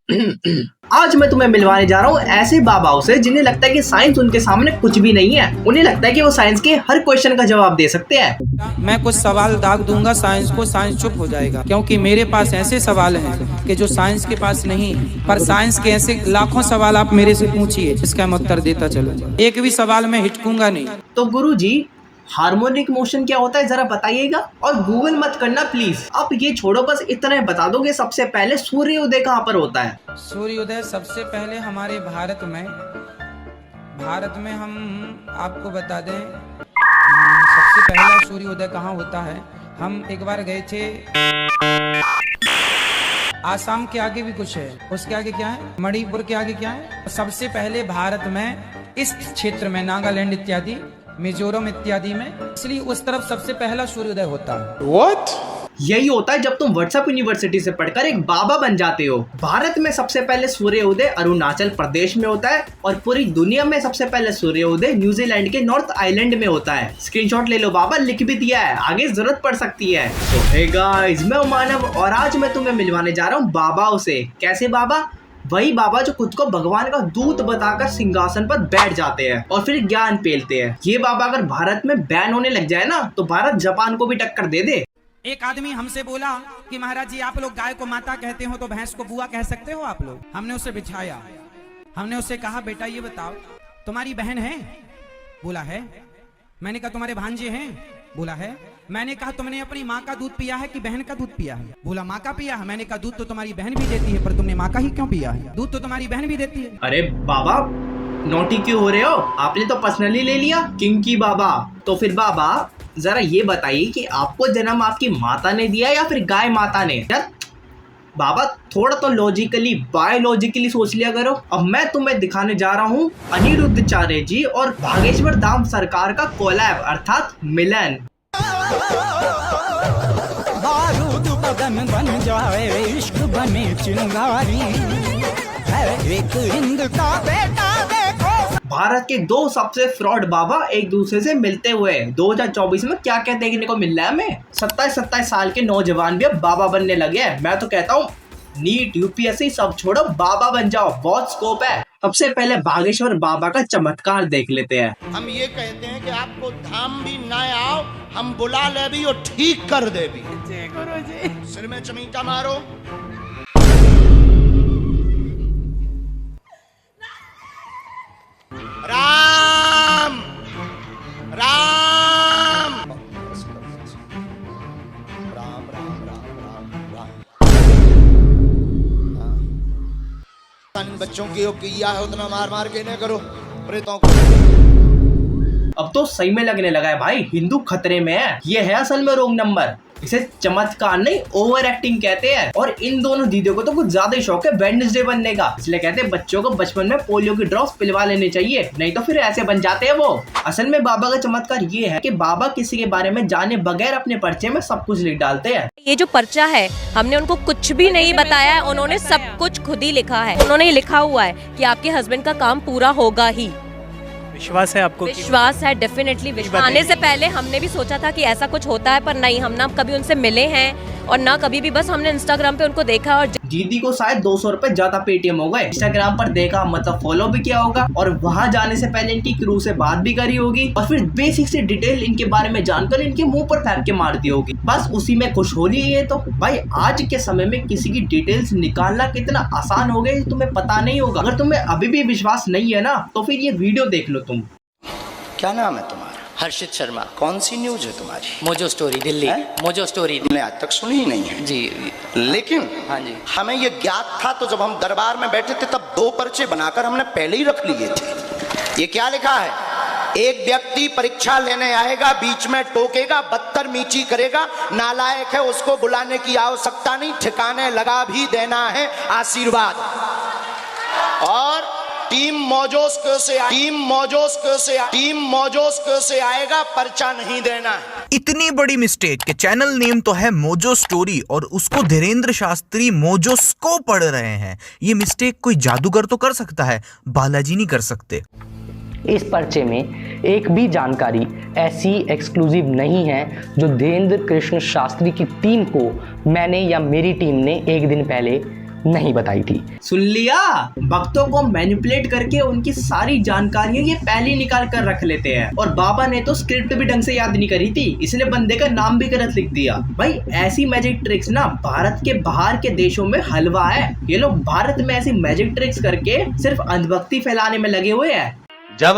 आज मैं तुम्हें मिलवाने जा रहा हूँ ऐसे बाबाओं से जिन्हें लगता है कि साइंस उनके सामने कुछ भी नहीं है। उन्हें लगता है कि वो साइंस के हर क्वेश्चन का जवाब दे सकते हैं। मैं कुछ सवाल दाग दूंगा साइंस को, साइंस चुप हो जाएगा, क्योंकि मेरे पास ऐसे सवाल हैं कि जो साइंस के पास नहीं। पर साइंस के ऐसे लाखों सवाल आप मेरे से पूछिए, जिसका मैं उत्तर देता चलूंगा। एक भी सवाल मैं हिचकूंगा नहीं। तो गुरुजी, हार्मोनिक मोशन क्या होता है जरा बताइएगा, और गूगल मत करना प्लीज। अब ये छोड़ो, बस इतना बता दो कि सबसे पहले सूर्योदय कहाँ पर होता है। सूर्योदय सबसे पहले हमारे भारत में हम आपको बता दें, सबसे पहला सूर्योदय कहाँ होता है। हम एक बार गए थे, आसाम के आगे भी कुछ है, उसके आगे क्या है, मणिपुर के आगे क्या है। सबसे पहले भारत में इस क्षेत्र में नागालैंड इत्यादि, मिजोरम इत्यादि में, इसलिए उस तरफ सबसे पहला सूर्योदय होता है। What? यही होता है जब तुम व्हाट्सएप यूनिवर्सिटी से पढ़कर एक बाबा बन जाते हो। भारत में सबसे पहले सूर्योदय अरुणाचल प्रदेश में होता है, और पूरी दुनिया में सबसे पहले सूर्योदय न्यूजीलैंड के नॉर्थ आइलैंड में होता है। स्क्रीनशॉट ले लो बाबा, लिख भी दिया है, आगे जरूरत पड़ सकती है। तो हे गाइस, मैं हूं मानव और आज मैं तुम्हें मिलवाने जा रहा हूँ बाबाओं से। कैसे बाबा? वही बाबा जो खुद को भगवान का दूत बताकर सिंहासन पर बैठ जाते हैं और फिर ज्ञान पेलते हैं। ये बाबा अगर भारत में बैन होने लग जाए ना, तो भारत जापान को भी टक्कर दे दे। एक आदमी हमसे बोला कि महाराज जी, आप लोग गाय को माता कहते हो तो भैंस को बुआ कह सकते हो आप लोग। हमने उसे बिठाया, हमने उससे कहा, बेटा ये बताओ तुम्हारी बहन है? बोला है। मैंने कहा तुम्हारे भांजे हैं? बोला है। मैंने कहा तुमने अपनी माँ का दूध पिया है कि बहन का दूध पिया है? बोला माँ का पिया है। मैंने कहा दूध तो तुम्हारी बहन भी देती है, पर तुमने माँ का ही क्यों पिया है? दूध तो तुम्हारी बहन भी देती है। अरे बाबा, नोटी क्यों हो रहे हो? आपने तो पर्सनली ले लिया किंकी बाबा। तो फिर बाबा जरा ये बताइए कि आपको जन्म आपकी माता ने दिया या फिर गाय माता ने? यार बाबा, थोड़ा तो लॉजिकली बायोलॉजिकली सोच लिया करो। अब मैं तुम्हें दिखाने जा रहा हूँ अनिरुद्धाचार्य जी और भागेश्वर धाम सरकार का कोलैब अर्थात मिलन। बारूद बदन बन जाए, इश्क बने चिंगारी, एक हिंद का बेटा देखो। भारत के दो सबसे फ्रॉड बाबा एक दूसरे से मिलते हुए 2024 में क्या क्या देखने को मिल रहा है हमें। 27 साल के नौजवान भी अब बाबा बनने लगे हैं। मैं तो कहता हूँ नीट यूपीएससी सब छोड़ो, बाबा बन जाओ, बहुत स्कोप है। सबसे पहले बागेश्वर बाबा का चमत्कार देख लेते हैं। हम ये कहते हैं कि आपको धाम भी ना आओ, हम बुला ले भी और ठीक कर दे भी। गुरुजी सिर में चमीटा मारो। राम राम राम राम राम राम राम। बच्चों की किया है उतना मार मार के नहीं करो प्रेतों को। अब तो सही में लगने लगा है भाई, हिंदू खतरे में है। ये है असल में रोंग नंबर। इसे चमत्कार नहीं, ओवर एक्टिंग कहते हैं। और इन दोनों दीदियों को तो कुछ ज्यादा ही शौक है वेडनेसडे बनने का, इसलिए कहते हैं बच्चों को बचपन में पोलियो की ड्रॉप्स पिलवा लेनी चाहिए, नहीं तो फिर ऐसे बन जाते हैं वो। असल में बाबा का चमत्कार ये है कि बाबा किसी के बारे में जाने बगैर अपने पर्चे में सब कुछ लिख डालते हैं। ये जो पर्चा है, हमने उनको कुछ भी नहीं बताया है, उन्होंने सब कुछ खुद ही लिखा है। उन्होंने लिखा हुआ है कि आपके हस्बैंड का काम पूरा होगा ही। विश्वास है आपको? विश्वास है, डेफिनेटली विश्वास। आने से पहले हमने भी सोचा था कि ऐसा कुछ होता है, पर नहीं, हम ना कभी उनसे मिले हैं और ना कभी भी, बस हमने इंस्टाग्राम पे उनको देखा। और दीदी को शायद 200 रुपए ज्यादा पेटीएम हो गए। इंस्टाग्राम पर देखा मतलब फॉलो भी किया होगा, और वहां जाने से पहले इनकी क्रू से बात भी करी होगी, और फिर बेसिक से डिटेल इनके बारे में जानकर इनके मुंह पर फेंक के मार दी होगी। बस उसी में खुश हो रही है ये तो। भाई आज के समय में किसी की डिटेल्स निकालना कितना आसान हो गया, तुम्हें पता नहीं होगा। अगर तुम्हें अभी भी विश्वास नहीं है ना, तो फिर ये वीडियो देख लो तुम। क्या नाम है तुम्हारा? हर्षित शर्मा। कौन सी न्यूज है तुम्हारी? Mojo story Delhi. Mojo story हमने आज तक सुनी ही नहीं है जी। लेकिन हाँ जी, हमें ये ज्ञात था, तो जब हम दरबार में बैठे थे तब 2 पर्चे बनाकर हमने पहले ही रख लिए थे। ये क्या लिखा है? एक व्यक्ति परीक्षा लेने आएगा, बीच में टोकेगा, बदतमीजी करेगा, नालायक है, उसको बुलाने की आवश्यकता नहीं, ठिकाने लगा भी देना है आशीर्वाद। और टीम मौजोस्को से आएगा, पर्चा नहीं देना है। इतनी बड़ी मिस्टेक के चैनल नेम तो है मोजो स्टोरी और उसको धीरेन्द्र शास्त्री मोजोस्को पढ़ रहे हैं। ये मिस्टेक कोई जादूगर तो कर सकता है, बालाजी नहीं कर सकते। इस पर्चे में एक भी जानकारी ऐसी एक्सक्लूसिव नहीं है जो धीरेन्द्र कृष्ण शास्त्री की टीम को मैंने या मेरी टीम ने एक दिन पहले नहीं बताई थी। सुन लिया, भक्तों को मैनिपुलेट करके उनकी सारी जानकारियां ये पहले निकाल कर रख लेते हैं। और बाबा ने तो स्क्रिप्ट भी ढंग से याद नहीं करी थी, इसलिए बंदे का नाम भी गलत लिख दिया। भाई ऐसी मैजिक ट्रिक्स ना भारत के बाहर के देशों में हलवा है। ये लोग भारत में ऐसी मैजिक ट्रिक्स करके सिर्फ अंधभक्ति फैलाने में लगे हुए हैं। जब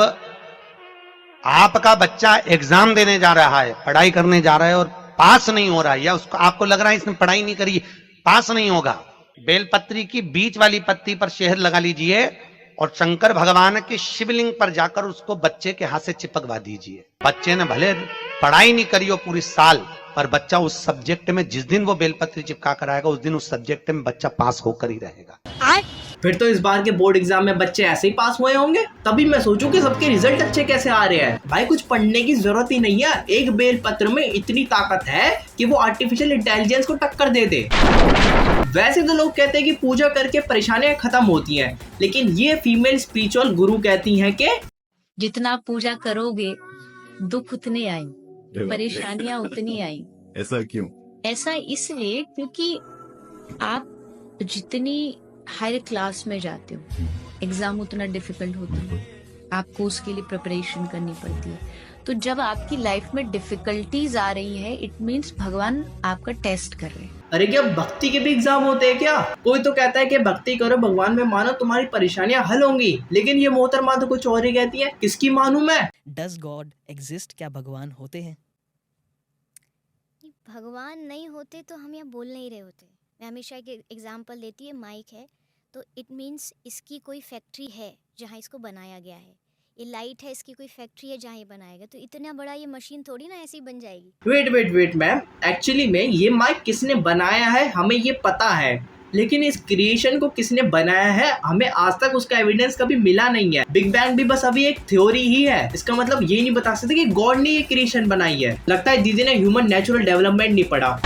आपका बच्चा एग्जाम देने जा रहा है, पढ़ाई करने जा रहा है और पास नहीं हो रहा है, या उसको आपको लग रहा है इसने पढ़ाई नहीं करी, पास नहीं होगा, बेलपत्री की बीच वाली पत्ती पर शहद लगा लीजिए और शंकर भगवान के शिवलिंग पर जाकर उसको बच्चे के हाथ से चिपकवा दीजिए। बच्चे ने भले पढ़ाई नहीं करी हो पूरी साल, पर बच्चा उस सब्जेक्ट में जिस दिन वो बेलपत्री चिपका कर आएगा उस दिन उस सब्जेक्ट में बच्चा पास होकर ही रहेगा। फिर तो इस बार के बोर्ड एग्जाम में बच्चे ऐसे ही पास हुए होंगे। तभी मैं सोचूं कि सबके रिजल्ट अच्छे कैसे आ रहे हैं। भाई कुछ पढ़ने की जरूरत ही नहीं है, एक बेल पत्र में इतनी ताकत है कि वो आर्टिफिशियल इंटेलिजेंस को टक्कर दे दे। वैसे तो लोग कहते हैं कि पूजा करके परेशानियां खत्म होती हैं, लेकिन ये फीमेल स्पिरिचुअल गुरु कहती हैं कि जितना पूजा करोगे दुख उतने आएंगे, परेशानियां उतनी आएंगी। ऐसा क्यों? ऐसा इसलिए क्योंकि आप जितनी हायर क्लास में जाते हो, एग्जाम उतना डिफिकल्ट होता है, आपको उसके लिए प्रिपरेशन करनी पड़ती है। तो जब आपकी लाइफ में डिफिकल्टीज आ रही है, इट मीन्स भगवान आपका टेस्ट कर रहे हैं। अरे क्या भक्ति के भी एग्जाम होते हैं क्या? कोई तो कहता है कि भक्ति करो, भगवान में मानो, तुम्हारी परेशानियां हल होंगी, लेकिन ये मोहतरमा तो कुछ और ही कहती है। किसकी मानूं मैं? Does God exist? क्या भगवान होते हैं? भगवान नहीं होते तो हम यहाँ बोल नहीं रहे होते। मैं हमेशा एक एग्जाम्पल देती है, माइक है तो इट मीन्स इसकी कोई फैक्ट्री है जहाँ इसको बनाया गया है। ये लाइट है, इसकी कोई फैक्ट्री है जहाँ ये बनाया गया। तो इतना बड़ा ये मशीन थोड़ी ना ऐसी बन जाएगी। वेट मैम, एक्चुअली में ये माइक किसने बनाया है हमें ये पता है, लेकिन इस क्रिएशन को किसने बनाया है हमें आज तक उसका एविडेंस कभी मिला नहीं है। बिग बैंग भी बस अभी एक थ्योरी ही है, इसका मतलब ये नहीं बता सकते कि गॉड ने ये क्रिएशन बनाई है। लगता है दीदी ने ह्यूमन नेचुरल डेवलपमेंट नहीं पढ़ा।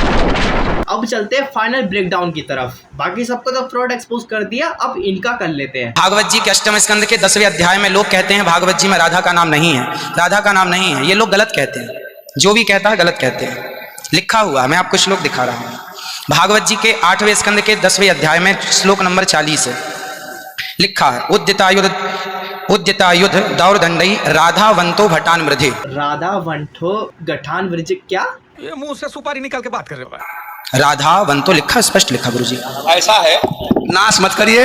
अब चलते हैं फाइनल ब्रेकडाउन की तरफ। बाकी सबको तो फ्रॉड एक्सपोज कर दिया, अब इनका कर लेते हैं। भागवत जी के अष्टम स्कंद के 10वें अध्याय में लोग कहते हैं भागवत जी में राधा का नाम नहीं है, राधा का नाम नहीं है। ये लोग गलत कहते हैं, जो भी कहता है गलत कहते हैं। लिखा हुआ मैं आपको श्लोक दिखा रहा हूँ। भागवत जी के 8वें स्कंद के 10वें अध्याय में श्लोक नंबर 40 है, लिखा है उद्यतायुध दौरदंडई राधावंतो भटान मृधे। राधावंतो गठान वृज? क्या ये मुंह से सुपारी निकाल के बात कर रहे हो? राधावंतो लिखा, स्पष्ट लिखा गुरुजी। ऐसा है, नाश मत करिए।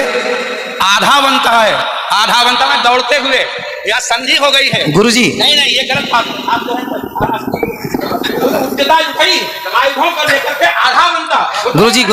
आधावंत है, आधावंत में दौड़ते हुए या संधि हो गई है गुरुजी। नहीं ये गलत बात आप जो है आधावंत। गुरुजी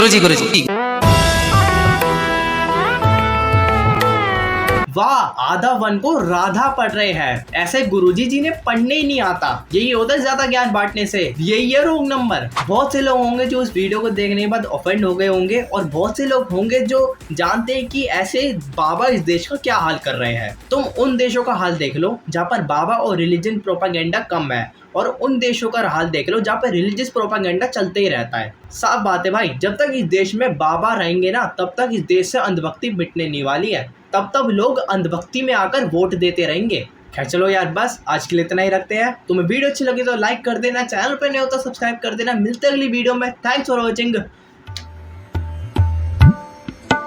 वाह, आधा वन को राधा पढ़ रहे हैं। ऐसे गुरुजी जी ने पढ़ने ही नहीं आता। यही होता है ज्यादा ज्ञान बांटने से। यही है रोंग नंबर। बहुत से लोग होंगे जो इस वीडियो को देखने के बाद ऑफेंड हो गए होंगे, और बहुत से लोग होंगे जो जानते हैं कि ऐसे बाबा इस देश का क्या हाल कर रहे हैं। तुम उन देशों का हाल देख लो जहाँ पर बाबा और रिलीजन प्रोपागेंडा कम है, और उन देशों का हाल देख लो जहाँ पर रिलीजियस प्रोपागेंडा चलते ही रहता है। साफ बात है भाई, जब तक इस देश में बाबा रहेंगे ना, तब तक इस देश से अंधभक्ति मिटने नहीं वाली है। तब लोग अंधभक्ति में आकर वोट देते रहेंगे। खैर चलो यार, बस आज के लिए इतना ही रखते हैं। तुम्हें वीडियो अच्छी लगी तो लाइक कर देना, चैनल पर नहीं हो तो सब्सक्राइब कर देना। मिलते हैं अगली वीडियो में। Thanks for watching,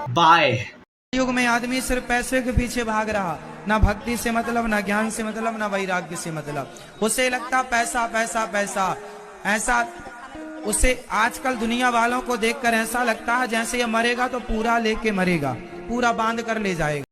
bye. युग में आदमी सिर्फ पैसे के पीछे भाग रहा, ना भक्ति से मतलब, ना ज्ञान से मतलब, ना वैराग्य से मतलब। उसे लगता पैसा पैसा पैसा, ऐसा उसे आजकल दुनिया वालों को देखकर ऐसा लगता है जैसे ये मरेगा तो पूरा लेके मरेगा, पूरा बांध कर ले जाएगा।